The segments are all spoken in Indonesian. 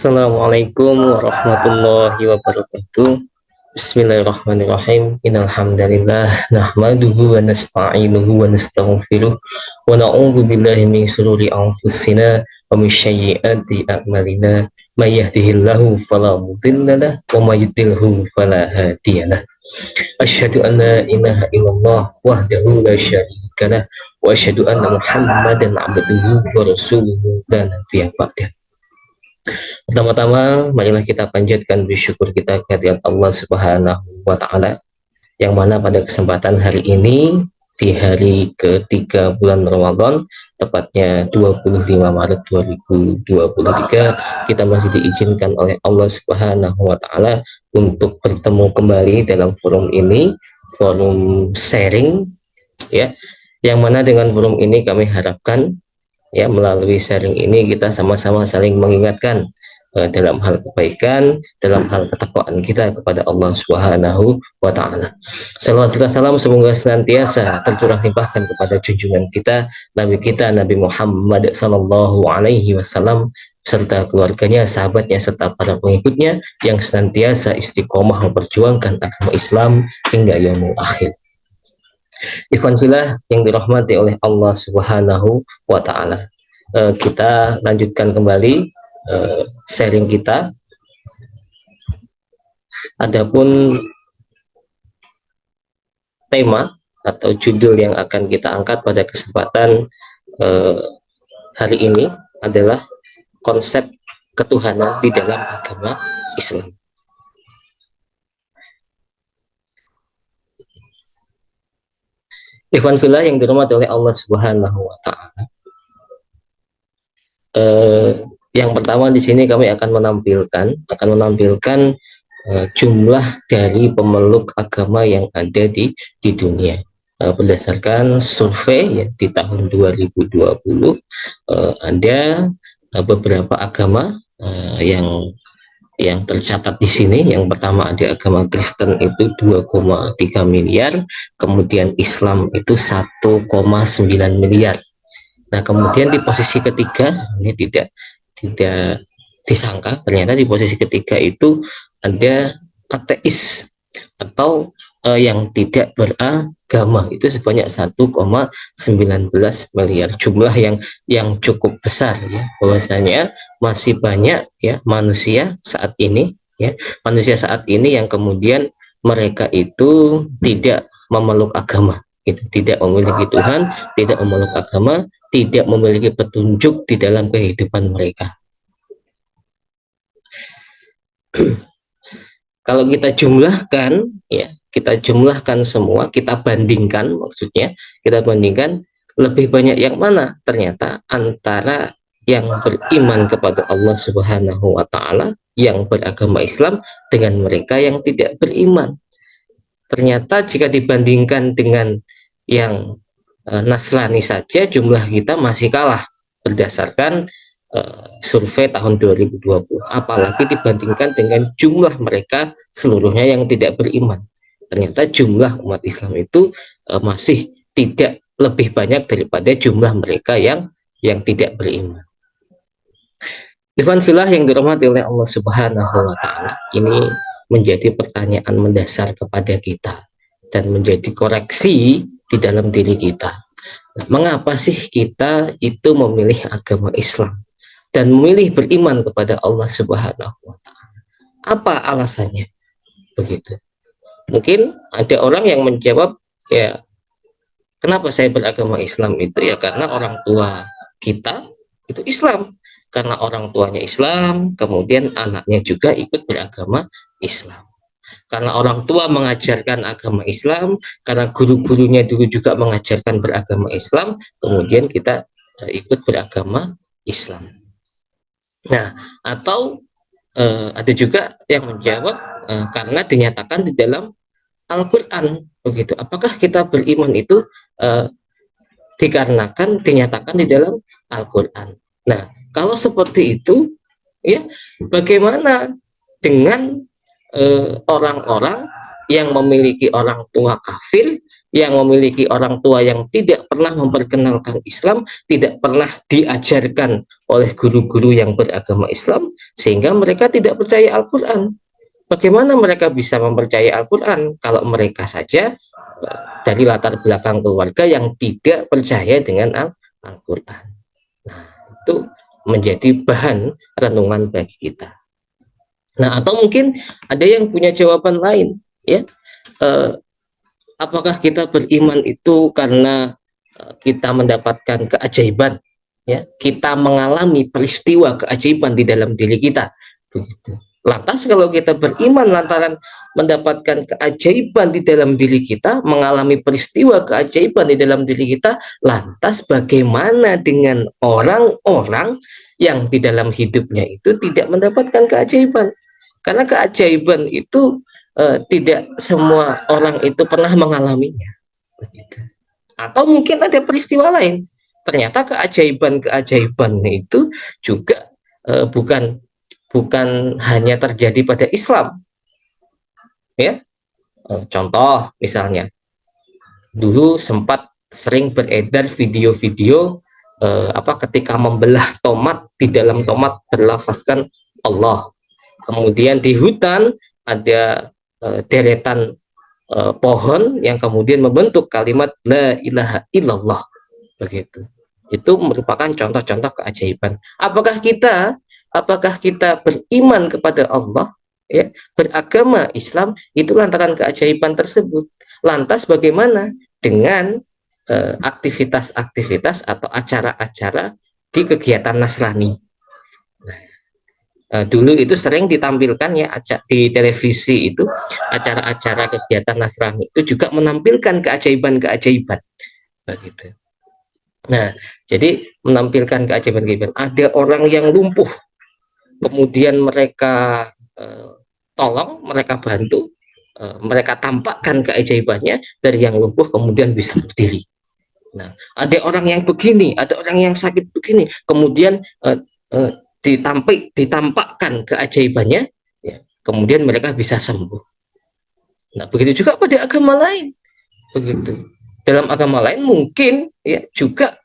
Assalamualaikum warahmatullahi wabarakatuh. Bismillahirrahmanirrahim. Innal hamdalillah nahmaduhu wa nasta'inuhu wa nastaghfiruh wa na'udzu billahi min shururi anfusina wa min sayyiati a'malina. May yahdihillahu fala mudhillalah wa may yudlilhu fala hadiyalah. Asyhadu an la ilaha illallah wahdahu la syarikalah wa asyhadu anna Muhammadan 'abduhu wa rasuluhu la nabiyya ba'dah. Pertama-tama, marilah kita panjatkan bersyukur kita kehadirat Allah Subhanahu wa Ta'ala, yang mana pada kesempatan hari ini, di hari ketiga bulan Ramadan, tepatnya 25 Maret 2023, kita masih diizinkan oleh Allah Subhanahu wa Ta'ala untuk bertemu kembali dalam forum ini, forum sharing, ya, yang mana dengan forum ini kami harapkan, ya, melalui sharing ini kita sama-sama saling mengingatkan dalam hal kebaikan, dalam hal ketakwaan kita kepada Allah Subhanahu wa Ta'ala. Salawat dan salam semoga senantiasa tercurah limpahkan kepada junjungan kita, Nabi Muhammad sallallahu alaihi wasallam, serta keluarganya, sahabatnya, serta para pengikutnya yang senantiasa istiqomah memperjuangkan agama Islam hingga yaumul akhir. Ikhwan fillah yang dirahmati oleh Allah Subhanahu wa Ta'ala, kita lanjutkan kembali sharing kita. Adapun tema atau judul yang akan kita angkat pada kesempatan hari ini adalah konsep ketuhanan di dalam agama Islam. Ikhwan fillah yang dirahmati oleh Allah Subhanahu wa Ta'ala, yang pertama di sini kami akan menampilkan jumlah dari pemeluk agama yang ada di dunia berdasarkan survei, ya, di tahun 2020. Ada beberapa agama yang tercatat di sini. Yang pertama ada agama Kristen itu 2,3 miliar, kemudian Islam itu 1,9 miliar. Nah, kemudian di posisi ketiga, ini tidak disangka, ternyata di posisi ketiga itu ada ateis atau yang tidak beragama, itu sebanyak 1,19 miliar. Jumlah yang cukup besar, ya, bahwasanya masih banyak, ya, manusia saat ini yang kemudian mereka itu tidak memeluk agama, itu tidak memiliki Tuhan, tidak memeluk agama, tidak memiliki petunjuk di dalam kehidupan mereka. Kalau kita jumlahkan, ya, kita jumlahkan semua, kita bandingkan, lebih banyak yang mana? Ternyata antara yang beriman kepada Allah Subhanahu wa Ta'ala, yang beragama Islam, dengan mereka yang tidak beriman. Ternyata jika dibandingkan dengan yang Nasrani saja, jumlah kita masih kalah berdasarkan survei tahun 2020, apalagi dibandingkan dengan jumlah mereka seluruhnya yang tidak beriman. Ternyata jumlah umat Islam itu masih tidak lebih banyak daripada jumlah mereka yang tidak beriman. Ikhwan fillah yang dirahmati oleh Allah Subhanahu wa Ta'ala, ini menjadi pertanyaan mendasar kepada kita dan menjadi koreksi di dalam diri kita. Mengapa sih kita itu memilih agama Islam dan memilih beriman kepada Allah Subhanahu wa Ta'ala? Apa alasannya? Begitu. Mungkin ada orang yang menjawab, ya, kenapa saya beragama Islam itu, ya karena orang tua kita itu Islam. Karena orang tuanya Islam, kemudian anaknya juga ikut beragama Islam. Karena orang tua mengajarkan agama Islam, karena guru-gurunya dulu juga mengajarkan beragama Islam, kemudian kita ikut beragama Islam. Nah, atau ada juga yang menjawab karena dinyatakan di dalam Al-Quran, begitu. Apakah kita beriman itu dikarenakan dinyatakan di dalam Al-Quran? Nah, kalau seperti itu, ya, bagaimana dengan orang-orang yang memiliki orang tua kafir, yang memiliki orang tua yang tidak pernah memperkenalkan Islam, tidak pernah diajarkan oleh guru-guru yang beragama Islam, sehingga mereka tidak percaya Al-Quran. Bagaimana mereka bisa mempercayai Al-Quran kalau mereka saja dari latar belakang keluarga yang tidak percaya dengan Al-Quran? Nah, itu menjadi bahan renungan bagi kita. Nah, atau mungkin ada yang punya jawaban lain, ya. Apakah kita beriman itu karena kita mendapatkan keajaiban, ya? Kita mengalami peristiwa keajaiban di dalam diri kita, begitu. Lantas kalau kita beriman lantaran mendapatkan keajaiban di dalam diri kita, mengalami peristiwa keajaiban di dalam diri kita, lantas bagaimana dengan orang-orang yang di dalam hidupnya itu tidak mendapatkan keajaiban? Karena keajaiban itu tidak semua orang itu pernah mengalaminya. Begitu. Atau mungkin ada peristiwa lain. Ternyata keajaiban-keajaiban itu juga bukan hanya terjadi pada Islam, ya. Contoh misalnya, dulu sempat sering beredar video-video ketika membelah tomat, di dalam tomat berlafazkan Allah. Kemudian di hutan ada deretan pohon yang kemudian membentuk kalimat la ilaha illallah, begitu. Itu merupakan contoh-contoh keajaiban. Apakah kita beriman kepada Allah, ya, beragama Islam itu lantaran keajaiban tersebut? Lantas bagaimana dengan aktivitas-aktivitas atau acara-acara di kegiatan Nasrani? Dulu itu sering ditampilkan, ya, di televisi itu acara-acara kegiatan Nasrani itu juga menampilkan keajaiban-keajaiban, begitu. Nah, jadi menampilkan keajaiban-keajaiban. Ada orang yang lumpuh, kemudian mereka tolong, mereka bantu, mereka tampakkan keajaibannya, dari yang lumpuh kemudian bisa berdiri. Nah, ada orang yang begini, ada orang yang sakit begini, kemudian ditampakkan keajaibannya, ya, kemudian mereka bisa sembuh. Nah, begitu juga pada agama lain, begitu. Dalam agama lain mungkin, ya, juga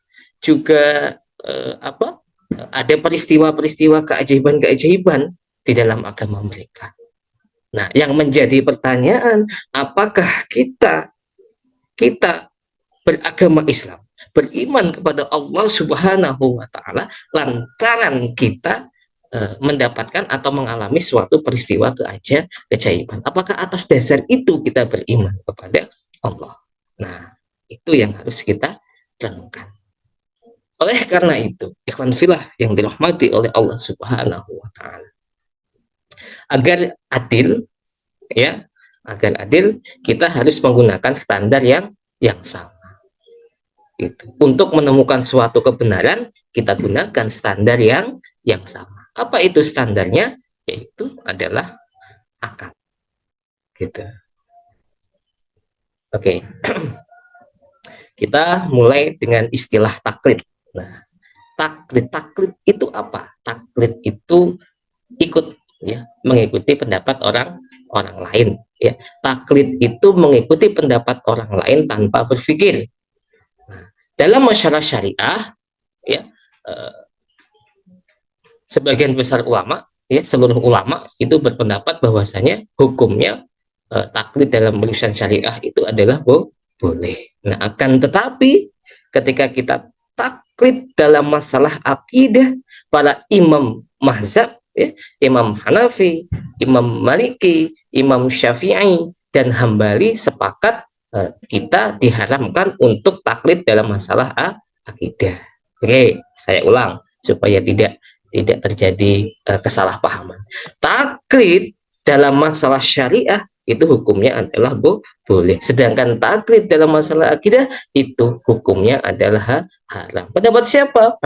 ada peristiwa-peristiwa keajaiban-keajaiban di dalam agama mereka. Nah, yang menjadi pertanyaan, apakah kita beragama Islam, beriman kepada Allah Subhanahu wa Ta'ala, lantaran kita mendapatkan atau mengalami suatu peristiwa keajaiban? Apakah atas dasar itu kita beriman kepada Allah? Nah, itu yang harus kita renungkan. Oleh karena itu, ikhwan filah yang dirahmati oleh Allah Subhanahu wa Ta'ala, agar adil, ya, agar adil, kita harus menggunakan standar yang sama. Itu. Untuk menemukan suatu kebenaran, kita gunakan standar yang sama. Apa itu standarnya? Yaitu adalah akal. Gitu. Oke. Kita mulai dengan istilah taklid. Nah, taklid itu apa? Taklid itu ikut, ya, mengikuti pendapat orang lain, ya. Taklid itu mengikuti pendapat orang lain tanpa berpikir. Dalam masyarakat syariah, ya, sebagian besar ulama, ya, seluruh ulama itu berpendapat bahwasanya hukumnya taklid dalam urusan syariah itu adalah boleh. Nah, akan tetapi ketika kita taklid dalam masalah akidah, para imam mazhab, ya, Imam Hanafi, Imam Maliki, Imam Syafi'i, dan Hambali sepakat kita diharamkan untuk taklid dalam masalah akidah. Oke, saya ulang supaya tidak terjadi kesalahpahaman. Taklid dalam masalah syariah itu hukumnya adalah boleh, sedangkan taklid dalam masalah akidah itu hukumnya adalah haram. Pendapat siapa?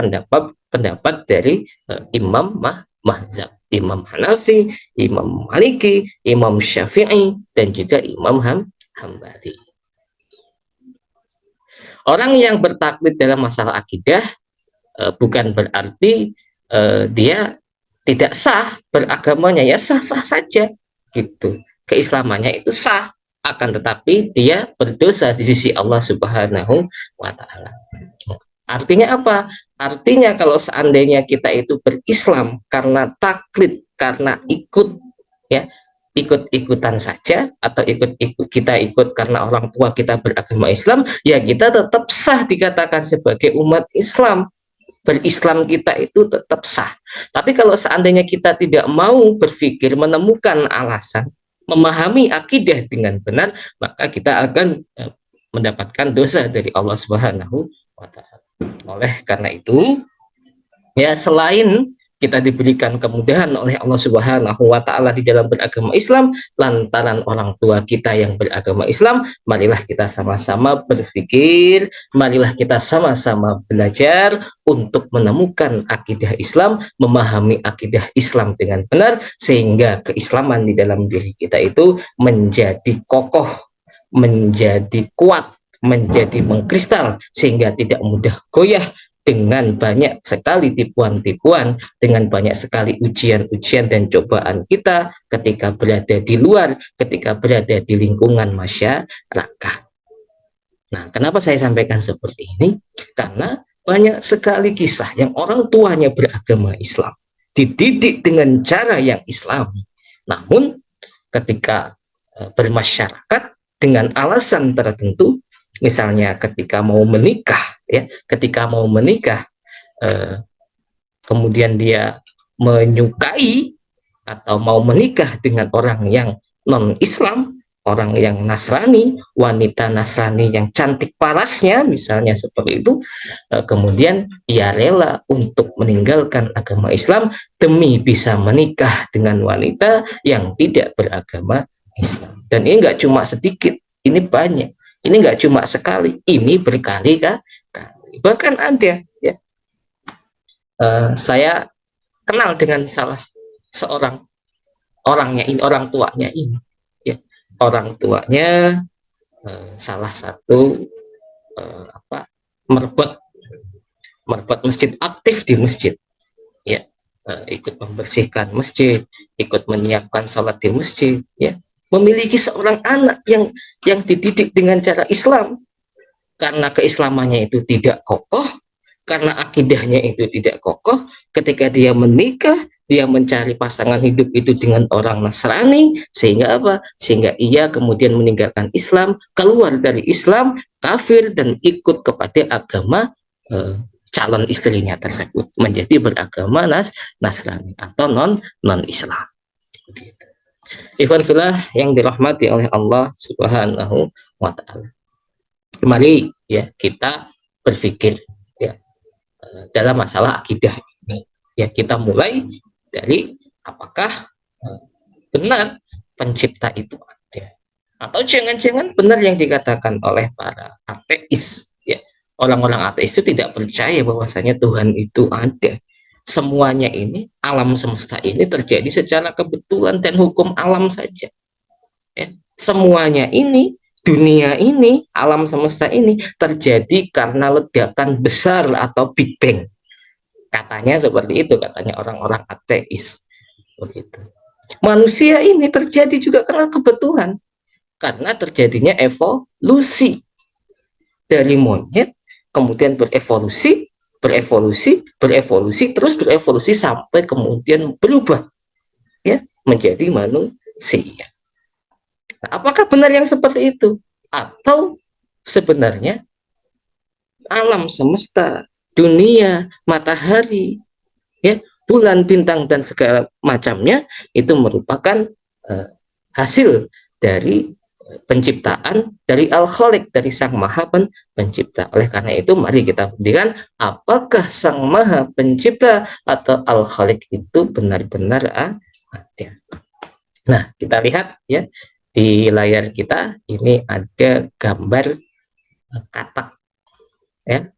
Pendapat dari imam mazhab, Imam Hanafi, Imam Maliki, Imam Syafi'i, dan juga Imam Hambali. Orang yang bertaklid dalam masalah akidah bukan berarti dia tidak sah beragamanya, ya, sah-sah saja, gitu. Keislamannya itu sah, akan tetapi dia berdosa di sisi Allah Subhanahu wa Ta'ala. Artinya apa? Artinya kalau seandainya kita itu berislam karena taklid, karena ikut, ya, ikut-ikutan saja, atau kita ikut karena orang tua kita beragama Islam, ya kita tetap sah dikatakan sebagai umat Islam. Berislam kita itu tetap sah. Tapi kalau seandainya kita tidak mau berpikir, menemukan alasan, memahami akidah dengan benar, maka kita akan mendapatkan dosa dari Allah Subhanahu wa Ta'ala. Oleh karena itu, ya, selain kita diberikan kemudahan oleh Allah Subhanahu wa Ta'ala di dalam beragama Islam lantaran orang tua kita yang beragama Islam, marilah kita sama-sama berpikir, marilah kita sama-sama belajar untuk menemukan akidah Islam, memahami akidah Islam dengan benar, sehingga keislaman di dalam diri kita itu menjadi kokoh, menjadi kuat, menjadi mengkristal, sehingga tidak mudah goyah dengan banyak sekali tipuan-tipuan, dengan banyak sekali ujian-ujian dan cobaan kita ketika berada di luar, ketika berada di lingkungan masyarakat. Nah, kenapa saya sampaikan seperti ini? Karena banyak sekali kisah yang orang tuanya beragama Islam, dididik dengan cara yang Islami, namun ketika bermasyarakat dengan alasan tertentu, misalnya ketika mau menikah, ya, ketika mau menikah, kemudian dia menyukai atau mau menikah dengan orang yang non-Islam, orang yang Nasrani, wanita Nasrani yang cantik parasnya, misalnya seperti itu, kemudian ia rela untuk meninggalkan agama Islam demi bisa menikah dengan wanita yang tidak beragama Islam. Dan ini nggak cuma sedikit, ini banyak. Ini nggak cuma sekali, ini berkali-kali. Bahkan ada, ya, saya kenal dengan salah seorang orangnya ini, orang tuanya ini, ya, orang tuanya salah satu merbot masjid, aktif di masjid, ya, ikut membersihkan masjid, ikut menyiapkan sholat di masjid, ya, memiliki seorang anak yang dididik dengan cara Islam. Karena keislamannya itu tidak kokoh, karena akidahnya itu tidak kokoh, ketika dia menikah, dia mencari pasangan hidup itu dengan orang Nasrani, sehingga apa? Sehingga ia kemudian meninggalkan Islam, keluar dari Islam, kafir, dan ikut kepada agama calon istrinya tersebut, menjadi beragama Nasrani atau non-Islam. Ikhwan fillah yang dirahmati oleh Allah Subhanahu wa Ta'ala. Mari, ya, kita berpikir, ya, dalam masalah akidah ini, ya, kita mulai dari apakah benar pencipta itu ada, atau jangan-jangan benar yang dikatakan oleh para ateis, ya. Orang-orang ateis itu tidak percaya bahwasanya Tuhan itu ada. Semuanya ini, alam semesta ini terjadi secara kebetulan dan hukum alam saja, ya. Semuanya ini, dunia ini, alam semesta ini terjadi karena ledakan besar atau Big Bang. Katanya seperti itu, katanya orang-orang ateis. Begitu. Manusia ini terjadi juga karena kebetulan, karena terjadinya evolusi dari monyet, kemudian berevolusi, terus berevolusi sampai kemudian berubah, ya, menjadi manusia. Nah, apakah benar yang seperti itu? Atau sebenarnya alam semesta, dunia, matahari, ya, bulan, bintang, dan segala macamnya itu merupakan hasil dari penciptaan dari Al-Khaliq, dari Sang Maha Pencipta. Oleh karena itu, mari kita buktikan apakah Sang Maha Pencipta atau Al-Khaliq itu benar-benar ada. Nah, kita lihat, ya, di layar kita ini ada gambar katak, ya,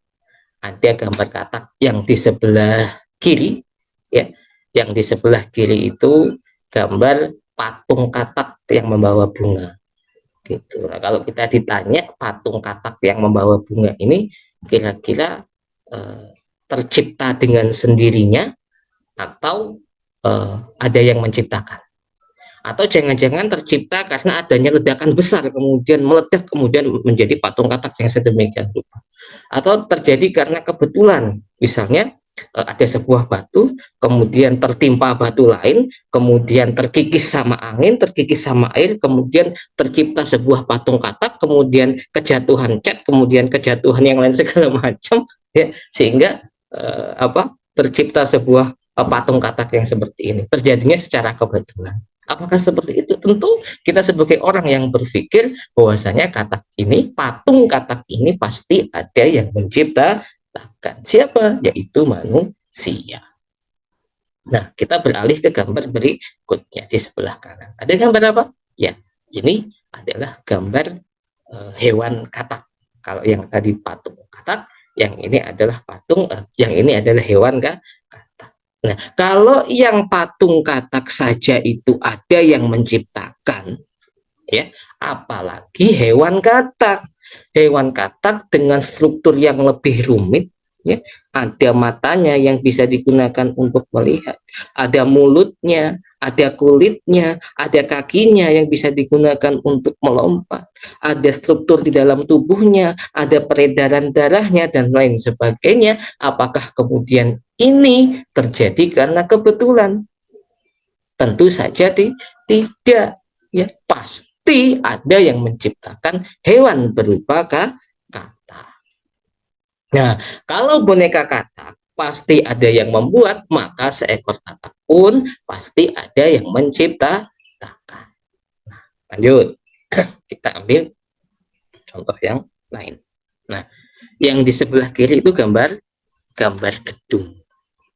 ada gambar katak yang di sebelah kiri, ya, yang di sebelah kiri itu gambar patung katak yang membawa bunga. Gitu. Nah, kalau kita ditanya patung katak yang membawa bunga ini kira-kira tercipta dengan sendirinya atau ada yang menciptakan? Atau jangan-jangan tercipta karena adanya ledakan besar, kemudian meledak, kemudian menjadi patung katak yang sedemikian rupa. Atau terjadi karena kebetulan, misalnya ada sebuah batu, kemudian tertimpa batu lain, kemudian terkikis sama angin, terkikis sama air, kemudian tercipta sebuah patung katak, kemudian kejatuhan cat, kemudian kejatuhan yang lain segala macam, ya, sehingga tercipta sebuah patung katak yang seperti ini. Terjadinya secara kebetulan. Apakah seperti itu? Tentu kita sebagai orang yang berpikir bahwasanya katak ini, patung katak ini pasti ada yang menciptakan. Siapa? Yaitu manusia. Nah, kita beralih ke gambar berikutnya di sebelah kanan. Ada gambar apa? Ya, ini adalah gambar hewan katak. Kalau yang tadi patung katak, yang ini adalah yang ini adalah hewan katak. Nah, kalau yang patung katak saja itu ada yang menciptakan, ya, apalagi hewan katak. Hewan katak dengan struktur yang lebih rumit, ya, ada matanya yang bisa digunakan untuk melihat, ada mulutnya, ada kulitnya, ada kakinya yang bisa digunakan untuk melompat, ada struktur di dalam tubuhnya, ada peredaran darahnya dan lain sebagainya. Apakah kemudian ini terjadi karena kebetulan? Tentu saja tidak, ya, pasti ada yang menciptakan hewan berupa katak. Nah, kalau boneka katak pasti ada yang membuat, maka seekor katak pun pasti ada yang menciptakan. Nah, lanjut, kita ambil contoh yang lain. Nah, yang di sebelah kiri itu gambar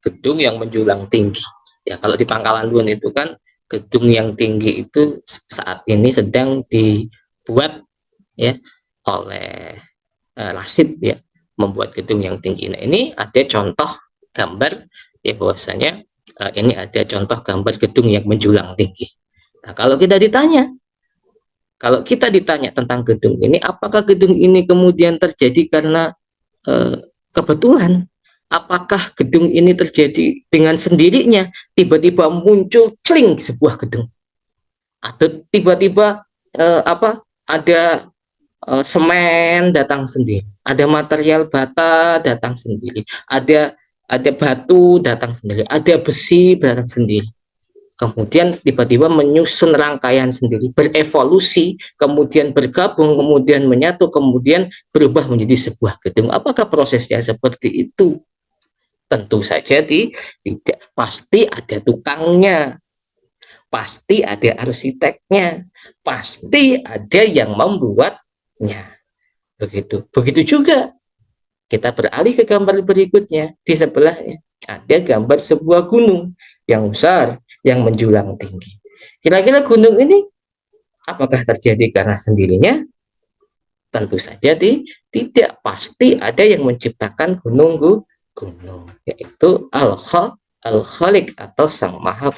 gedung yang menjulang tinggi. Ya, kalau di Pangkalan Bun itu kan gedung yang tinggi itu saat ini sedang dibuat, ya, oleh Lasid, ya, membuat gedung yang tinggi. Nah, ini ada contoh gambar, ya, bahwasanya ini ada contoh gambar gedung yang menjulang tinggi. Nah, kalau kita ditanya tentang gedung ini, apakah gedung ini kemudian terjadi karena kebetulan? Apakah gedung ini terjadi dengan sendirinya, tiba-tiba muncul cling sebuah gedung, atau tiba-tiba ada semen datang sendiri, ada material bata datang sendiri, ada batu datang sendiri, ada besi datang sendiri, kemudian tiba-tiba menyusun rangkaian sendiri, berevolusi, kemudian bergabung, kemudian menyatu, kemudian berubah menjadi sebuah gedung. Apakah prosesnya seperti itu? Tentu saja tidak. Pasti ada tukangnya, pasti ada arsiteknya, pasti ada yang membuatnya. Begitu juga kita beralih ke gambar berikutnya. Di sebelahnya ada gambar sebuah gunung yang besar, yang menjulang tinggi. Kira-kira gunung ini apakah terjadi karena sendirinya? Tentu saja tidak. Pasti ada yang menciptakan gunung, yaitu Al-Khaliq atau Sang Maha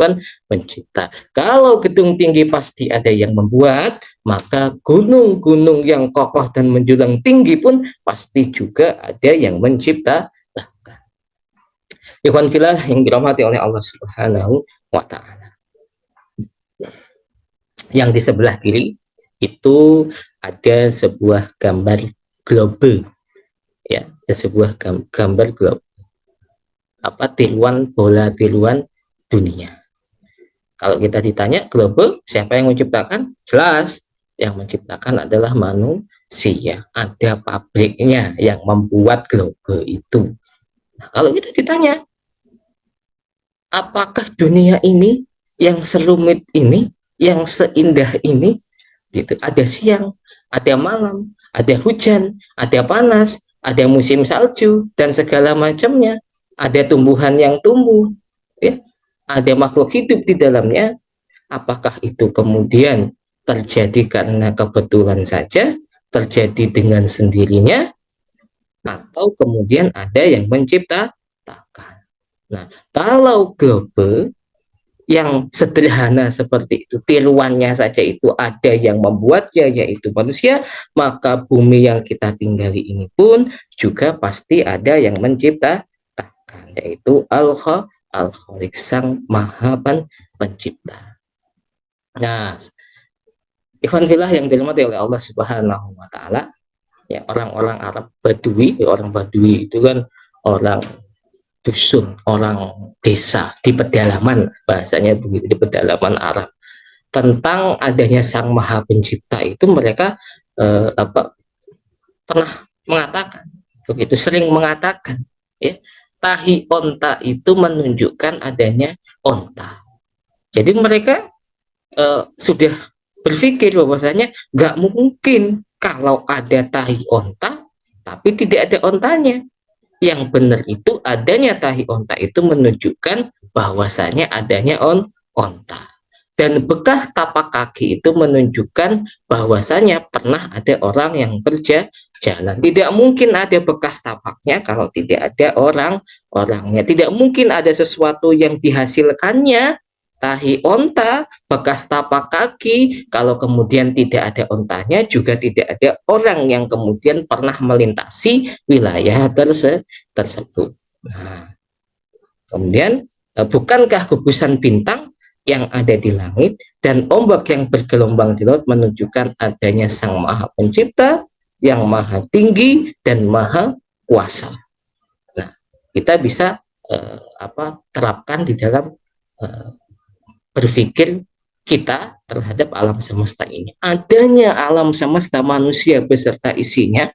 Pencipta. Kalau gedung tinggi pasti ada yang membuat, maka gunung-gunung yang kokoh dan menjulang tinggi pun pasti juga ada yang menciptakan. Ikhwan fillah yang dirahmati oleh Allah Subhanahu wa Ta'ala. Yang di sebelah kiri itu ada sebuah gambar globe, ya, ada sebuah gambar globe, tiluan dunia. Kalau kita ditanya globe siapa yang menciptakan, jelas yang menciptakan adalah manusia. Ada pabriknya yang membuat globe itu. Nah, kalau kita ditanya apakah dunia ini yang serumit ini, yang seindah ini, gitu, ada siang, ada malam, ada hujan, ada panas, ada musim salju dan segala macamnya, ada tumbuhan yang tumbuh, ya, ada makhluk hidup di dalamnya. Apakah itu kemudian terjadi karena kebetulan saja, terjadi dengan sendirinya, atau kemudian ada yang menciptakan? Nah, kalau globe yang sederhana seperti itu, tiruannya saja itu ada yang membuatnya, yaitu manusia, maka bumi yang kita tinggali ini pun juga pasti ada yang menciptakan, yaitu Al-Khaliq, Sang Maha Pencipta. Nah, ikhwan fillah yang dirahmati oleh Allah Subhanahu wa taala, ya orang-orang Arab Badui, ya, orang Badui itu kan orang dusun, orang desa di pedalaman, bahasanya begitu, di pedalaman Arab. Tentang adanya Sang Maha Pencipta itu mereka pernah mengatakan, begitu sering mengatakan, ya, tahi onta itu menunjukkan adanya onta. Jadi mereka sudah berpikir bahwasanya nggak mungkin kalau ada tahi onta tapi tidak ada ontanya. Yang benar itu adanya tahi onta itu menunjukkan bahwasanya adanya onta. Dan bekas tapak kaki itu menunjukkan bahwasanya pernah ada orang yang berjalan. Tidak mungkin ada bekas tapaknya kalau tidak ada orangnya. Tidak mungkin ada sesuatu yang dihasilkannya tahi onta, bekas tapak kaki, kalau kemudian tidak ada ontanya, juga tidak ada orang yang kemudian pernah melintasi wilayah tersebut. Nah, kemudian bukankah gugusan bintang yang ada di langit dan ombak yang bergelombang di laut menunjukkan adanya Sang Maha Pencipta yang maha tinggi dan maha kuasa. Nah, kita bisa terapkan di dalam berpikir kita terhadap alam semesta ini. Adanya alam semesta manusia beserta isinya,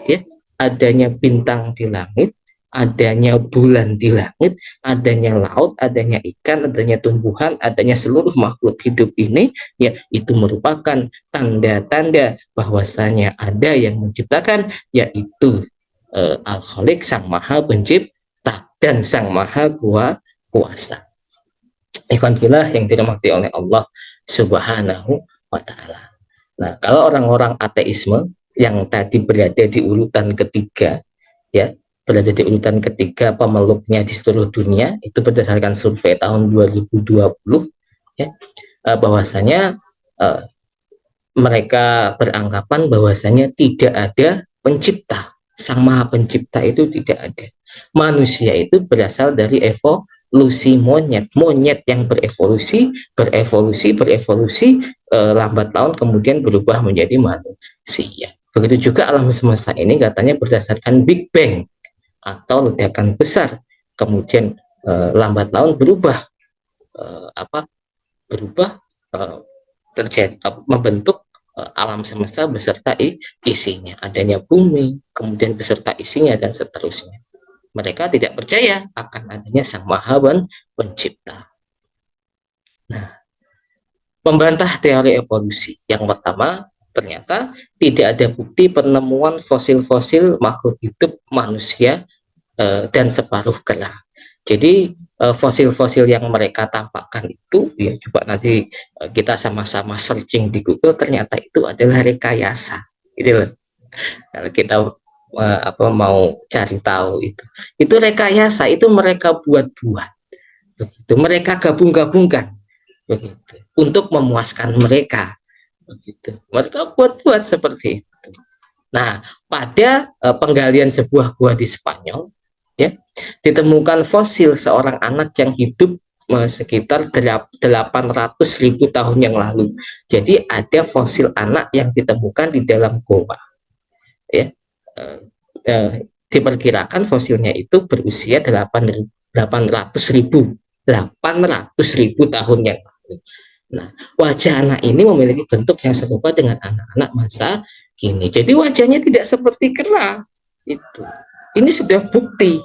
ya, adanya bintang di langit, adanya bulan di langit, adanya laut, adanya ikan, adanya tumbuhan, adanya seluruh makhluk hidup ini, ya, itu merupakan tanda-tanda bahwasanya ada yang menciptakan, yaitu Al-Khaliq, Sang Maha Pencipta dan Sang Maha Kuasa. Ikhwan fillah yang dirahmati oleh Allah Subhanahu wa taala. Nah, kalau orang-orang ateisme yang tadi berada di urutan ketiga, ya, berada di urutan ketiga pemeluknya di seluruh dunia, itu berdasarkan survei tahun 2020, ya, bahwasanya mereka beranggapan bahwasanya tidak ada pencipta. Sang Maha Pencipta itu tidak ada. Manusia itu berasal dari evolusi monyet. Monyet yang berevolusi, lambat laun kemudian berubah menjadi manusia. Begitu juga alam semesta ini katanya berdasarkan Big Bang atau ledakan besar. Kemudian lambat laun berubah terjadi membentuk alam semesta beserta isinya, adanya bumi, kemudian beserta isinya dan seterusnya. Mereka tidak percaya akan adanya Sang Maha Pencipta. Nah, membantah teori evolusi. Yang pertama, ternyata tidak ada bukti penemuan fosil-fosil makhluk hidup manusia dan separuh kera. Jadi fosil-fosil yang mereka tampakkan itu, ya, coba nanti kita sama-sama searching di Google, ternyata itu adalah rekayasa. Gitu loh. Kalau kita mau cari tahu itu rekayasa, itu mereka buat-buat, begitu. Mereka gabung-gabungkan, begitu, untuk memuaskan mereka, begitu. Mereka buat-buat seperti itu. Nah, pada penggalian sebuah gua di Spanyol, ya, ditemukan fosil seorang anak yang hidup sekitar 800.000 tahun yang lalu. Jadi ada fosil anak yang ditemukan di dalam goa, ya. Diperkirakan fosilnya itu berusia 800.000 tahun yang lalu. Nah, wajah anak ini memiliki bentuk yang serupa dengan anak-anak masa kini. Jadi wajahnya tidak seperti kera. Ini sudah bukti,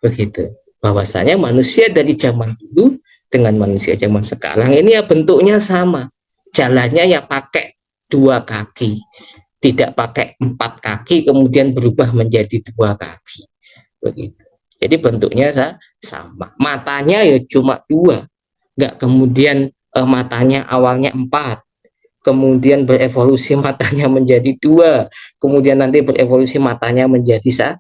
begitu, bahwasanya manusia dari zaman dulu dengan manusia zaman sekarang ini ya bentuknya sama. Jalannya ya pakai 2 kaki, tidak pakai 4 kaki kemudian berubah menjadi 2 kaki, begitu. Jadi bentuknya sama. Matanya ya cuma 2, nggak kemudian matanya awalnya 4, kemudian berevolusi matanya menjadi 2, kemudian nanti berevolusi matanya menjadi 1.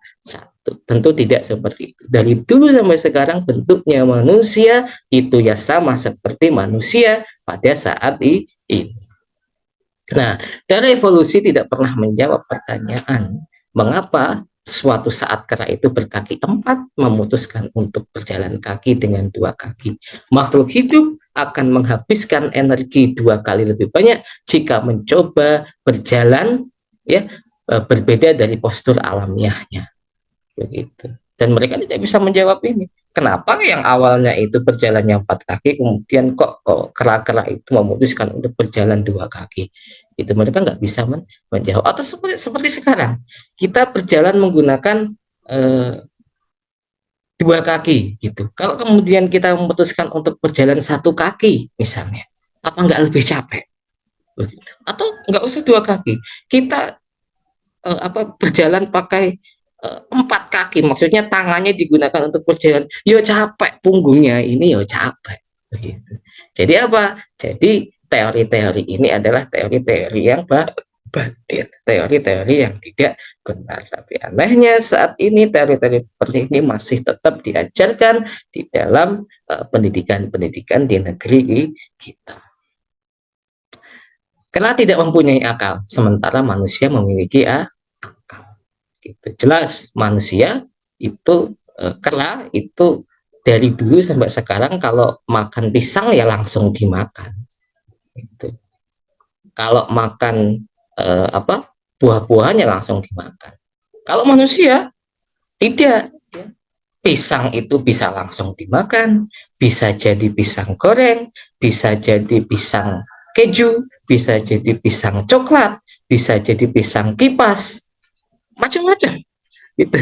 Tentu tidak seperti itu. Dari dulu sampai sekarang bentuknya manusia itu ya sama seperti manusia pada saat ini. Nah, teori evolusi tidak pernah menjawab pertanyaan mengapa suatu saat kera itu berkaki 4 memutuskan untuk berjalan kaki dengan 2 kaki. Makhluk hidup akan menghabiskan energi 2 kali lebih banyak jika mencoba berjalan ya berbeda dari postur alamiahnya, begitu. Dan mereka tidak bisa menjawab ini. Kenapa yang awalnya itu berjalannya 4 kaki, kemudian kok kera-kera itu memutuskan untuk berjalan 2 kaki? Itu mereka nggak bisa menjawab. Atau seperti sekarang, kita berjalan menggunakan 2 kaki, gitu. Kalau kemudian kita memutuskan untuk berjalan 1 kaki, misalnya, apa nggak lebih capek? Begitu. Atau nggak usah 2 kaki, kita berjalan pakai 4 kaki, maksudnya tangannya digunakan untuk berjalan, yo capek punggungnya ini, yo capek, begitu. Jadi apa? Jadi teori-teori ini adalah teori-teori yang batin, teori-teori yang tidak benar. Tapi anehnya saat ini teori-teori seperti ini masih tetap diajarkan di dalam pendidikan-pendidikan di negeri kita. Karena tidak mempunyai akal, sementara manusia memiliki akal. Gitu. Jelas manusia itu kera itu dari dulu sampai sekarang kalau makan pisang ya langsung dimakan. Gitu. Kalau makan buah-buahannya langsung dimakan. Kalau manusia tidak. Pisang itu bisa langsung dimakan, bisa jadi pisang goreng, bisa jadi pisang keju, bisa jadi pisang coklat, bisa jadi pisang kipas, macam-macam. Gitu.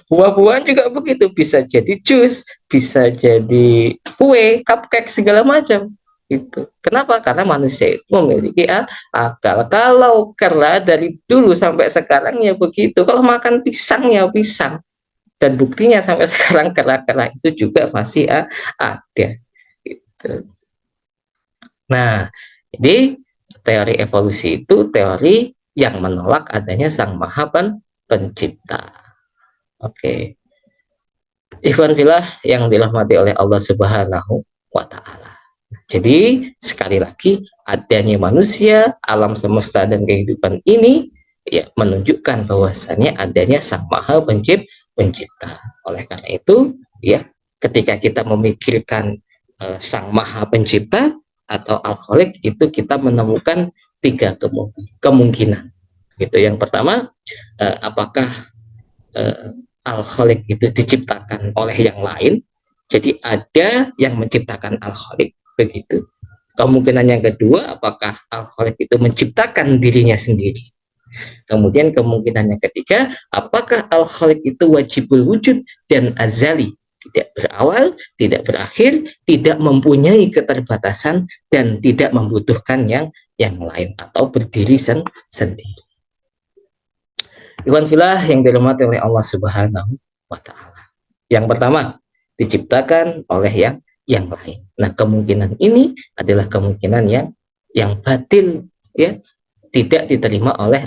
Buah-buahan juga begitu, bisa jadi jus, bisa jadi kue, cupcake, segala macam. Itu. Kenapa? Karena manusia itu memiliki akal. Kalau kera dari dulu sampai sekarang ya begitu. Kalau makan pisang ya pisang. Dan buktinya sampai sekarang kera-kera itu juga masih ada. Gitu. Nah, jadi teori evolusi itu teori yang menolak adanya Sang Maha Pencipta. Oke. Ikhwan fillah yang dirahmati oleh Allah Subhanahu wa Ta'ala. Jadi, sekali lagi, adanya manusia, alam semesta, dan kehidupan ini ya menunjukkan bahwasannya adanya Sang Maha Pencipta. Oleh karena itu, ya, ketika kita memikirkan Sang Maha Pencipta atau Al-Khaliq, itu kita menemukan 3 kemungkinan. Gitu. Yang pertama, apakah Al-Khaliq itu diciptakan oleh yang lain? Jadi ada yang menciptakan Al-Khaliq, begitu. Kemungkinan yang kedua, apakah Al-Khaliq itu menciptakan dirinya sendiri? Kemudian kemungkinan yang ketiga, apakah Al-Khaliq itu wajibul wujud dan azali, tidak berawal, tidak berakhir, tidak mempunyai keterbatasan, dan tidak membutuhkan yang lain atau berdiri sendiri. Ikhwan fillah yang dirahmati oleh Allah Subhanahu wa Ta'ala. Yang pertama, diciptakan oleh yang lain. Nah, kemungkinan ini adalah kemungkinan yang batil, ya, tidak diterima oleh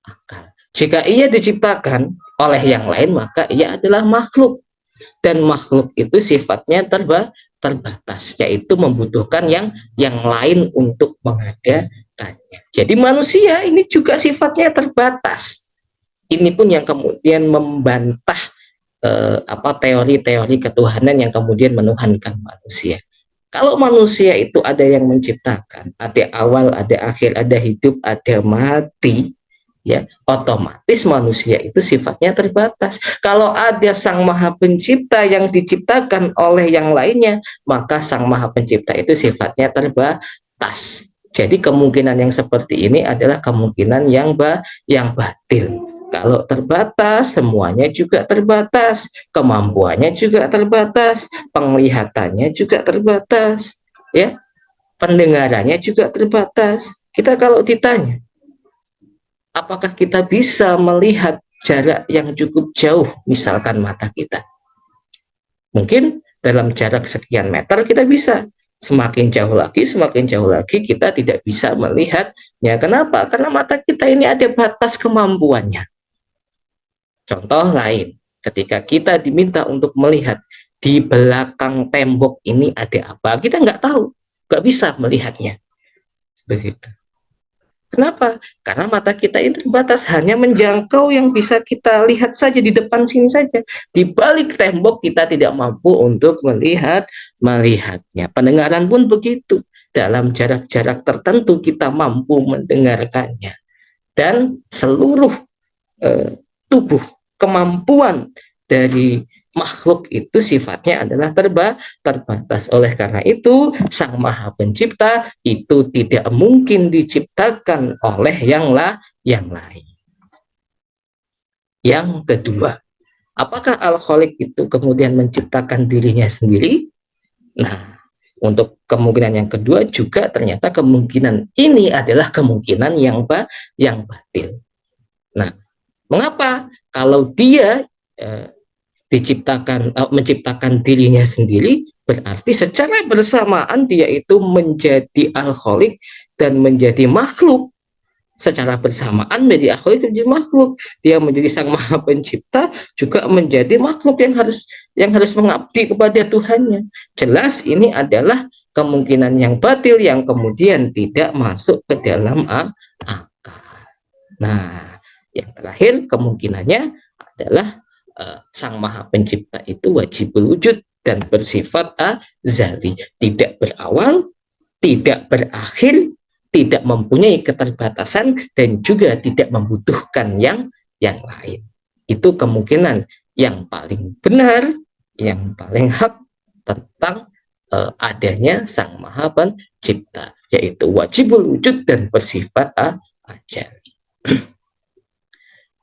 akal. Jika ia diciptakan oleh yang lain, maka ia adalah makhluk. Dan makhluk itu sifatnya terbatas, yaitu membutuhkan yang lain untuk mengadakannya. Jadi manusia ini juga sifatnya terbatas. Ini pun yang kemudian membantah teori-teori ketuhanan yang kemudian menuhankan manusia. Kalau manusia itu ada yang menciptakan, ada awal, ada akhir, ada hidup, ada mati, ya, otomatis manusia itu sifatnya terbatas. Kalau ada Sang Maha Pencipta yang diciptakan oleh yang lainnya, maka Sang Maha Pencipta itu sifatnya terbatas. Jadi kemungkinan yang seperti ini adalah kemungkinan yang batil. Kalau terbatas, semuanya juga terbatas, kemampuannya juga terbatas, penglihatannya juga terbatas, ya, pendengarannya juga terbatas. Kita kalau ditanya, apakah kita bisa melihat jarak yang cukup jauh, misalkan mata kita? Mungkin dalam jarak sekian meter kita bisa. Semakin jauh lagi kita tidak bisa melihatnya. Kenapa? Karena mata kita ini ada batas kemampuannya. Contoh lain, ketika kita diminta untuk melihat di belakang tembok ini ada apa, kita nggak tahu, nggak bisa melihatnya. Begitu. Kenapa? Karena mata kita ini terbatas, hanya menjangkau yang bisa kita lihat saja di depan sini saja. Di balik tembok kita tidak mampu untuk melihatnya. Pendengaran pun begitu. Dalam jarak-jarak tertentu kita mampu mendengarkannya. Dan seluruh tubuh, kemampuan dari makhluk itu sifatnya adalah terbatas. Oleh karena itu, Sang Maha Pencipta itu tidak mungkin diciptakan oleh yang lain. Yang kedua, apakah Al-Khaliq itu kemudian menciptakan dirinya sendiri? Nah, untuk kemungkinan yang kedua juga ternyata kemungkinan ini adalah kemungkinan yang batil. Nah, mengapa? Kalau dia menciptakan dirinya sendiri, berarti secara bersamaan dia itu menjadi Al-Khaliq dan menjadi makhluk. Secara bersamaan menjadi Al-Khaliq menjadi makhluk. Dia menjadi Sang Maha Pencipta, juga menjadi makhluk yang harus mengabdi kepada Tuhannya. Jelas ini adalah kemungkinan yang batil yang kemudian tidak masuk ke dalam akal. Nah, yang terakhir kemungkinannya adalah Sang Maha Pencipta itu wajib wujud dan bersifat azali, tidak berawal, tidak berakhir, tidak mempunyai keterbatasan, dan juga tidak membutuhkan yang lain. Itu kemungkinan yang paling benar, yang paling hak tentang adanya Sang Maha Pencipta, yaitu wajib wujud dan bersifat azali.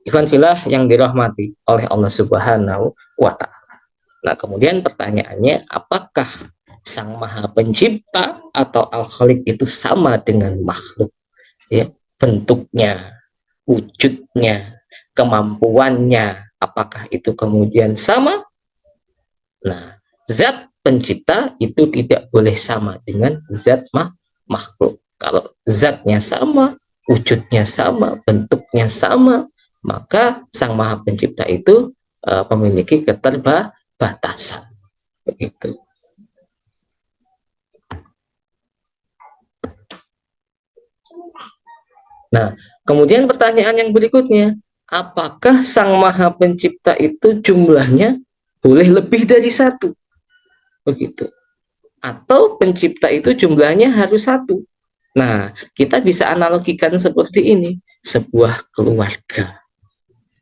Ikhwan fillah yang dirahmati oleh Allah Subhanahu wa Ta'ala. Nah, kemudian pertanyaannya, apakah Sang Maha Pencipta atau Al-Khaliq itu sama dengan makhluk? Ya, bentuknya, wujudnya, kemampuannya, apakah itu kemudian sama? Nah, zat pencipta itu tidak boleh sama dengan zat makhluk. Kalau zatnya sama, wujudnya sama, bentuknya sama, maka Sang Maha Pencipta itu memiliki keterbatasan. Begitu. Nah, kemudian pertanyaan yang berikutnya, apakah Sang Maha Pencipta itu jumlahnya boleh lebih dari satu? Begitu. Atau pencipta itu jumlahnya harus satu? Nah, kita bisa analogikan seperti ini. Sebuah keluarga,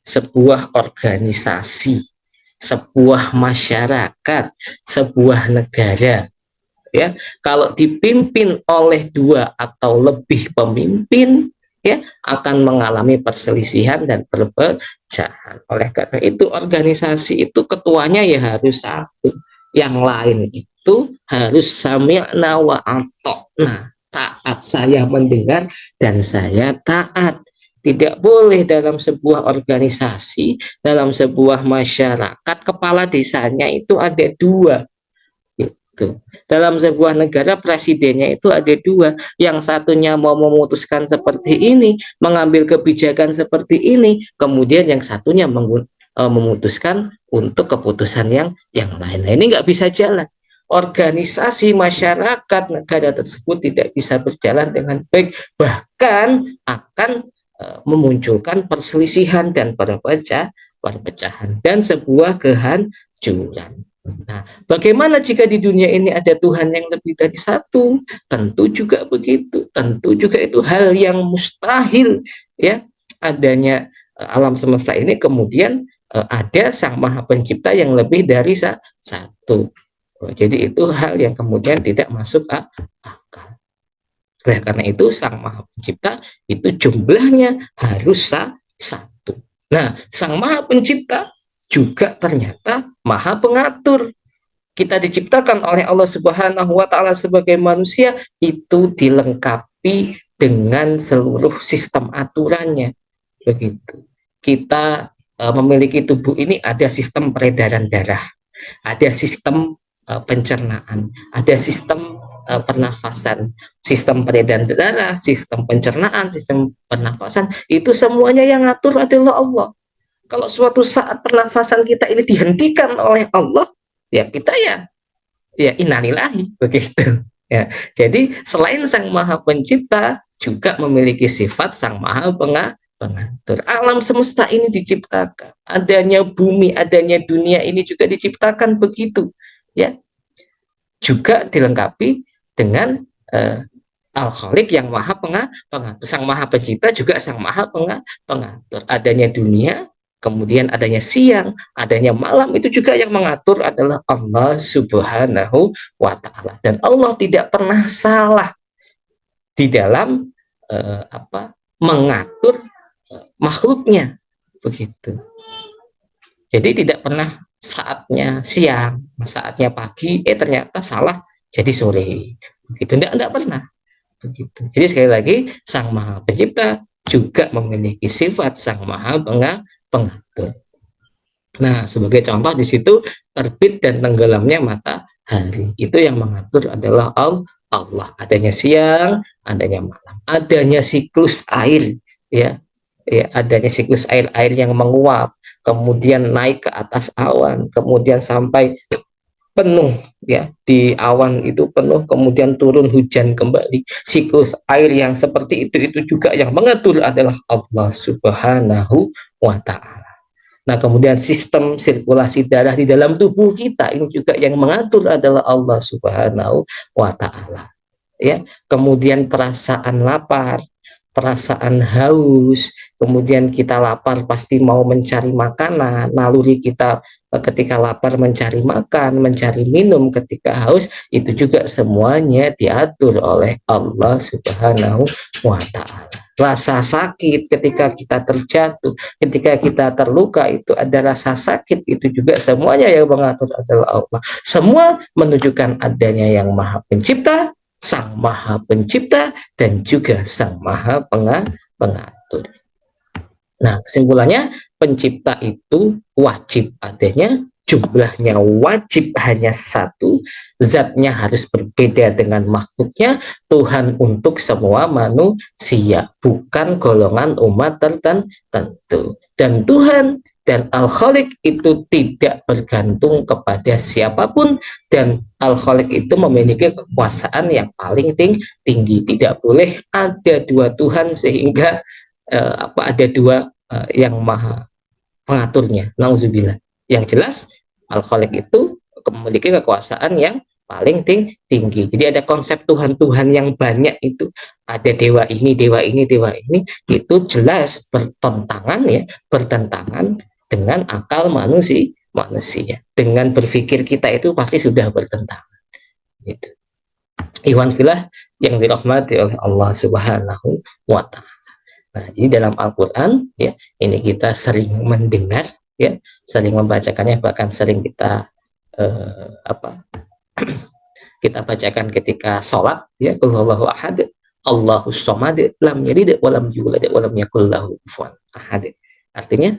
sebuah organisasi, sebuah masyarakat, sebuah negara, ya. Kalau dipimpin oleh dua atau lebih pemimpin, ya, akan mengalami perselisihan dan perpecahan. Oleh karena itu organisasi itu ketuanya ya harus satu, yang lain itu harus sami'na wa ata'na, taat, saya mendengar dan saya taat. Tidak boleh dalam sebuah organisasi, dalam sebuah masyarakat, kepala desanya itu ada dua. Gitu. Dalam sebuah negara presidennya itu ada dua. Yang satunya mau memutuskan seperti ini, mengambil kebijakan seperti ini, kemudian yang satunya memutuskan untuk keputusan yang lain. Nah, ini nggak bisa jalan. Organisasi masyarakat negara tersebut tidak bisa berjalan dengan baik, bahkan akan memunculkan perselisihan dan perpecahan dan sebuah kehancuran. Nah, bagaimana jika di dunia ini ada Tuhan yang lebih dari satu? Tentu juga begitu. Tentu juga itu hal yang mustahil, ya, adanya alam semesta ini kemudian ada Sang Maha Pencipta yang lebih dari satu. Jadi itu hal yang kemudian tidak masuk akal. Oleh karena itu Sang Maha Pencipta itu jumlahnya harus satu. Nah, Sang Maha Pencipta juga ternyata Maha Pengatur. Kita diciptakan oleh Allah Subhanahu wa Ta'ala sebagai manusia itu dilengkapi dengan seluruh sistem aturannya. Begitu. Kita memiliki tubuh ini, ada sistem peredaran darah, ada sistem pencernaan, ada sistem pernafasan, sistem peredaran darah, sistem pencernaan, sistem pernafasan, itu semuanya yang ngatur adalah Allah. Kalau suatu saat pernafasan kita ini dihentikan oleh Allah, ya kita ya innalillahi, begitu. Ya, jadi selain Sang Maha Pencipta, juga memiliki sifat sang maha pengatur. Alam semesta ini diciptakan, adanya bumi, adanya dunia ini juga diciptakan begitu, ya. Juga dilengkapi dengan Al-Khaliq yang maha pengatur. Sang maha pencipta juga sang maha pengatur. Adanya dunia, kemudian adanya siang, adanya malam, itu juga yang mengatur adalah Allah Subhanahu wa Ta'ala. Dan Allah tidak pernah salah di dalam mengatur makhluknya, begitu. Jadi tidak pernah saatnya siang, saatnya pagi, ternyata salah jadi sore, begitu. Tidak pernah, begitu. Jadi sekali lagi, sang maha pencipta juga memiliki sifat sang maha pengatur. Nah, sebagai contoh di situ terbit dan tenggelamnya matahari, itu yang mengatur adalah Allah. Adanya siang, adanya malam, adanya siklus air, ya, adanya siklus air yang menguap, kemudian naik ke atas awan, kemudian sampai penuh, ya, di awan itu penuh, kemudian turun hujan kembali. Siklus air yang seperti itu juga yang mengatur adalah Allah Subhanahu wa Ta'ala. Nah, kemudian sistem sirkulasi darah di dalam tubuh kita ini juga yang mengatur adalah Allah Subhanahu wa Ta'ala, ya. Kemudian perasaan lapar, perasaan haus, kemudian kita lapar pasti mau mencari makanan, naluri kita ketika lapar mencari makan, mencari minum, ketika haus, itu juga semuanya diatur oleh Allah Subhanahu wa Ta'ala. Rasa sakit ketika kita terjatuh, ketika kita terluka, itu ada rasa sakit, itu juga semuanya yang mengatur adalah Allah. Semua menunjukkan adanya yang maha pencipta, sang maha pencipta, dan juga sang maha pengatur. Nah, kesimpulannya, pencipta itu wajib adanya, jumlahnya wajib hanya satu, zatnya harus berbeda dengan makhluknya, Tuhan untuk semua manusia, bukan golongan umat tertentu. Dan Tuhan dan Al-Khaliq itu tidak bergantung kepada siapapun, dan Al-Khaliq itu memiliki kekuasaan yang paling tinggi. Tidak boleh ada dua Tuhan sehingga ada dua yang maha pengaturnya, nauzubillah. Yang jelas Al-Khaliq itu memiliki kekuasaan yang paling tinggi. Jadi ada konsep Tuhan-Tuhan yang banyak, itu ada dewa ini, dewa ini, dewa ini, itu jelas bertentangan dengan akal manusia. Dengan berpikir kita itu pasti sudah bertentangan. Gitu. Ikhwan fillah yang dirahmati oleh Allah Subhanahu wa Ta'ala. Nah, jadi dalam Al-Quran, ya, ini kita sering mendengar, ya, sering membacakannya, bahkan sering kita kita bacakan ketika sholat, ya, Qul huwallahu ahad, Allahus samad, lam yalid walam yulad walam yakul lahu kufuwan ahad. Artinya,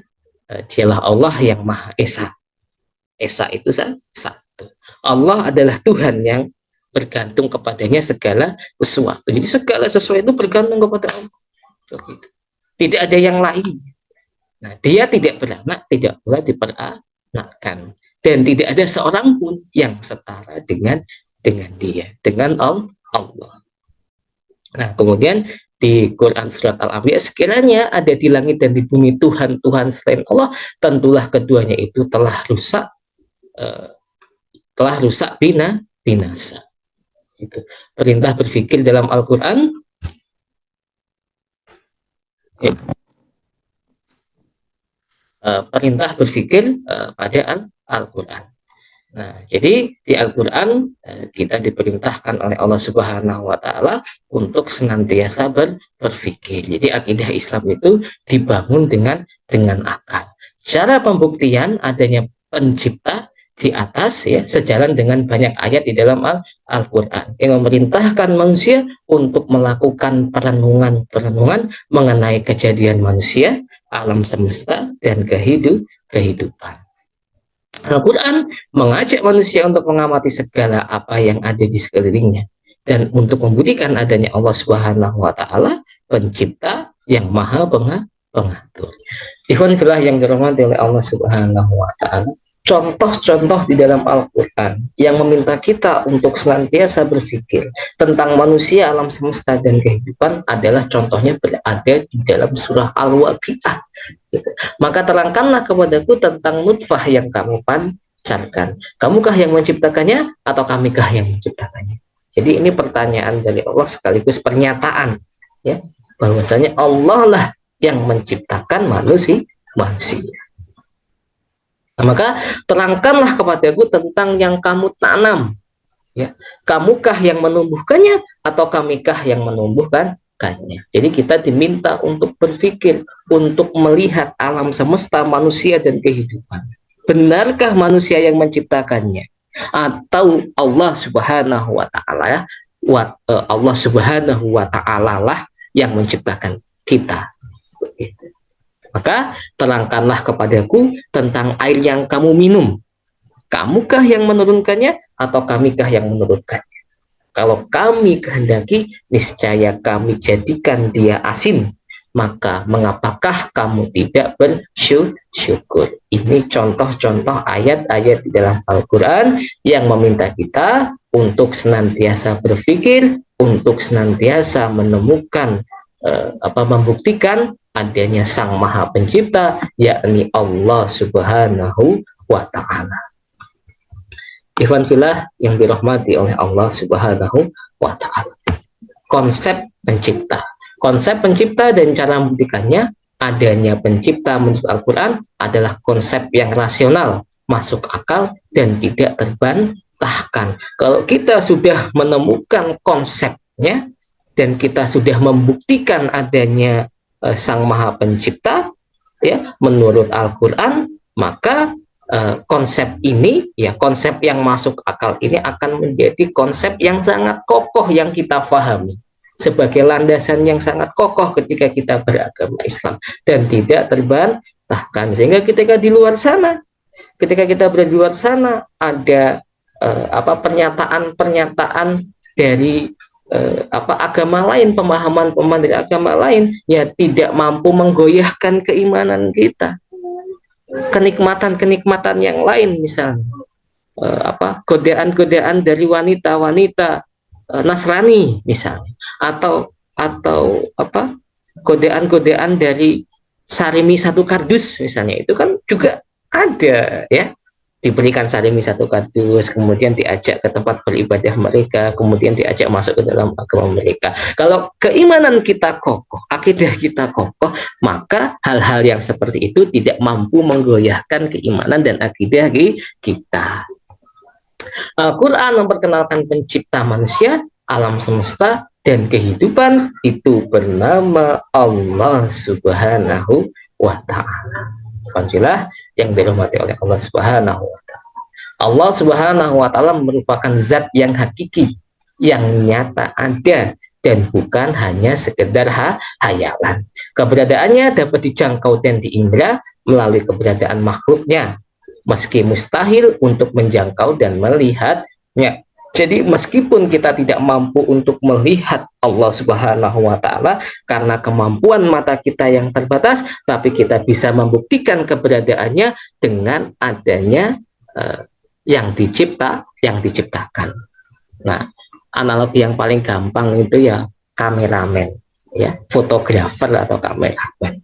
dialah Allah yang Maha Esa. Esa itu satu. Allah adalah Tuhan yang bergantung kepadanya segala sesuatu. Jadi segala sesuatu itu bergantung kepada Allah. Begitu. Tidak ada yang lain. Nah, dia tidak beranak, tidak pula diperanakkan, dan tidak ada seorang pun yang setara dengan dia, dengan Allah. Nah, kemudian di Quran surat Al-Anbiya, sekiranya ada di langit dan di bumi Tuhan-Tuhan selain Allah, tentulah keduanya itu telah rusak binasa. Itu perintah berpikir dalam Al-Quran. Perintah berpikir pada Al-Quran. Nah, jadi di Al-Quran kita diperintahkan oleh Allah Subhanahu wa Ta'ala untuk senantiasa berpikir. Jadi akidah Islam itu dibangun dengan akal. Cara pembuktian adanya pencipta di atas, ya, sejalan dengan banyak ayat di dalam Al-Quran yang memerintahkan manusia untuk melakukan perenungan mengenai kejadian manusia, alam semesta, dan kehidupan. Al-Quran mengajak manusia untuk mengamati segala apa yang ada di sekelilingnya, dan untuk membuktikan adanya Allah Subhanahu wa Ta'ala, pencipta yang maha pengatur. Ikhwan fillah yang dirahmati oleh Allah Subhanahu wa Ta'ala, contoh-contoh di dalam Al-Quran yang meminta kita untuk senantiasa berpikir tentang manusia, alam semesta, dan kehidupan adalah contohnya berada di dalam surah Al-Waqiah. Maka terangkanlah kepadaku tentang nutfah yang kamu pancarkan. Kamukah yang menciptakannya atau kamikah yang menciptakannya? Jadi ini pertanyaan dari Allah sekaligus pernyataan, ya, bahwasanya Allah lah yang menciptakan manusia. Nah, maka terangkanlah kepadaku tentang yang kamu tanam, ya. Kamukah yang menumbuhkannya atau kamikah yang menumbuhkannya? Jadi kita diminta untuk berpikir, untuk melihat alam semesta, manusia, dan kehidupan. Benarkah manusia yang menciptakannya atau Allah Subhanahu wa taala, Allah Subhanahu wa taala lah yang menciptakan kita? Begitu. Maka terangkanlah kepadaku tentang air yang kamu minum. Kamukah yang menurunkannya atau kamikah yang menurunkannya? Kalau kami kehendaki, niscaya kami jadikan dia asin. Maka mengapakah kamu tidak bersyukur? Ini contoh-contoh ayat-ayat di dalam Al-Quran yang meminta kita untuk senantiasa berpikir, untuk senantiasa menemukan, membuktikan adanya Sang Maha Pencipta, yakni Allah Subhanahu wa Ta'ala. Ikhwan fillah yang dirahmati oleh Allah Subhanahu wa Ta'ala. Konsep pencipta dan cara membuktikannya, adanya pencipta menurut Al-Quran adalah konsep yang rasional, masuk akal, dan tidak terbantahkan. Kalau kita sudah menemukan konsepnya dan kita sudah membuktikan adanya Sang Maha Pencipta, ya, menurut Al-Quran, maka konsep ini, ya, konsep yang masuk akal ini akan menjadi konsep yang sangat kokoh yang kita pahami sebagai landasan yang sangat kokoh ketika kita beragama Islam dan tidak terbantahkan. Sehingga ketika di luar sana, ketika kita berada di luar sana, ada pernyataan-pernyataan dari agama lain, pemahaman dari agama lain, ya, tidak mampu menggoyahkan keimanan kita. Kenikmatan-kenikmatan yang lain, misalnya godaan-godaan dari wanita-wanita Nasrani misalnya, atau godaan-godaan dari sarimi satu kardus misalnya, itu kan juga ada, ya. Diberikan sarimi satu kardus, kemudian diajak ke tempat beribadah mereka, kemudian diajak masuk ke dalam agama mereka. Kalau keimanan kita kokoh, akidah kita kokoh, maka hal-hal yang seperti itu tidak mampu menggoyahkan keimanan dan akidah kita. Al-Quran memperkenalkan pencipta manusia, alam semesta, dan kehidupan itu bernama Allah Subhanahu wa Ta'ala. Alhamdulillah yang dirahmati oleh Allah Subhanahu wa Ta'ala. Allah Subhanahu wa Ta'ala merupakan zat yang hakiki, yang nyata ada, dan bukan hanya sekedar hayalan. Keberadaannya dapat dijangkau dan diindra melalui keberadaan makhluknya, meski mustahil untuk menjangkau dan melihatnya. Jadi meskipun kita tidak mampu untuk melihat Allah Subhanahu wa Ta'ala karena kemampuan mata kita yang terbatas, tapi kita bisa membuktikan keberadaannya dengan adanya yang diciptakan. Nah, analogi yang paling gampang itu ya kameramen, ya, fotografer atau kameramen.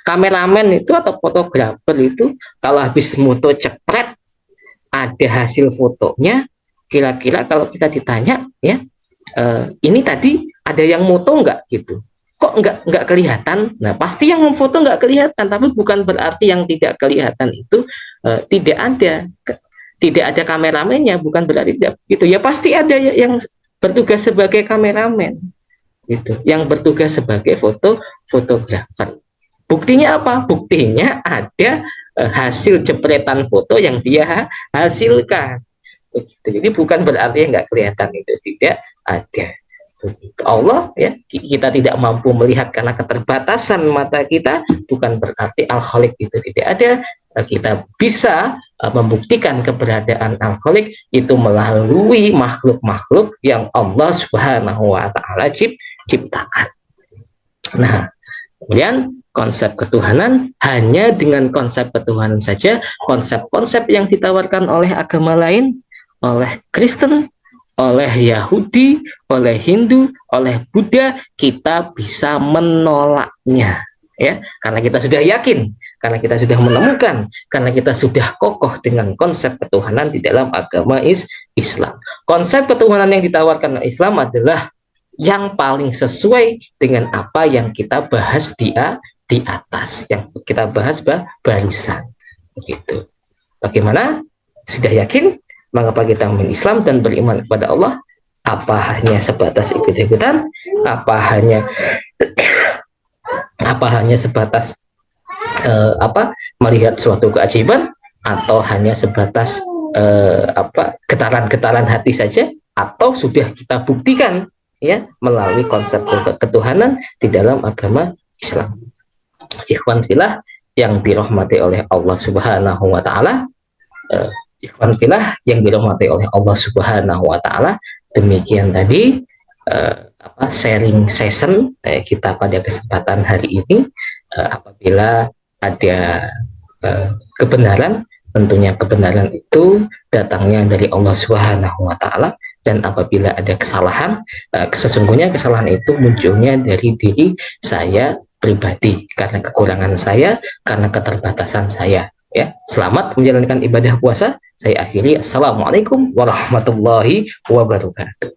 Kameramen itu atau fotografer itu kalau habis moto cepret, ada hasil fotonya, kira-kira kalau kita ditanya, ya, ini tadi ada yang moto nggak gitu, kok nggak kelihatan? Nah, pasti yang memfoto nggak kelihatan, tapi bukan berarti yang tidak kelihatan itu tidak ada kameramennya, bukan berarti tidak gitu. Ya pasti ada yang bertugas sebagai kameramen, gitu, yang bertugas sebagai fotografer. Buktinya apa? Buktinya ada hasil jepretan foto yang dia hasilkan. Jadi bukan berarti nggak kelihatan itu tidak ada. Allah, ya, kita tidak mampu melihat karena keterbatasan mata kita, bukan berarti Al-Khaliq itu tidak ada. Kita bisa membuktikan keberadaan Al-Khaliq itu melalui makhluk-makhluk yang Allah Subhanahu wa Ta'ala ciptakan. Nah, kemudian konsep ketuhanan hanya dengan konsep ketuhanan saja. Konsep-konsep yang ditawarkan oleh agama lain, oleh Kristen, oleh Yahudi, oleh Hindu, oleh Buddha, kita bisa menolaknya, ya, karena kita sudah yakin, karena kita sudah menemukan, karena kita sudah kokoh dengan konsep ketuhanan di dalam agama Islam. Konsep ketuhanan yang ditawarkan Islam adalah yang paling sesuai dengan apa yang kita bahas di atas, yang kita bahas barusan, begitu. Bagaimana? Sudah yakin mengapa kita memilih Islam dan beriman kepada Allah? Apa hanya sebatas ikut-ikutan? Apa hanya sebatas melihat suatu keajaiban, atau hanya sebatas getaran-getaran hati saja, atau sudah kita buktikan, ya, melalui konsep ketuhanan di dalam agama Islam. Ikhwan fillah yang dirahmati oleh Allah Subhanahu wa taala, ikhwan fillah yang dirahmati oleh Allah Subhanahu wa taala, demikian tadi sharing session kita pada kesempatan hari ini. Apabila ada kebenaran, tentunya kebenaran itu datangnya dari Allah Subhanahu wa taala, dan apabila ada kesalahan, sesungguhnya kesalahan itu munculnya dari diri saya pribadi, karena kekurangan saya, karena keterbatasan saya, ya. Selamat menjalankan ibadah puasa. Saya akhiri. Assalamualaikum warahmatullahi wabarakatuh.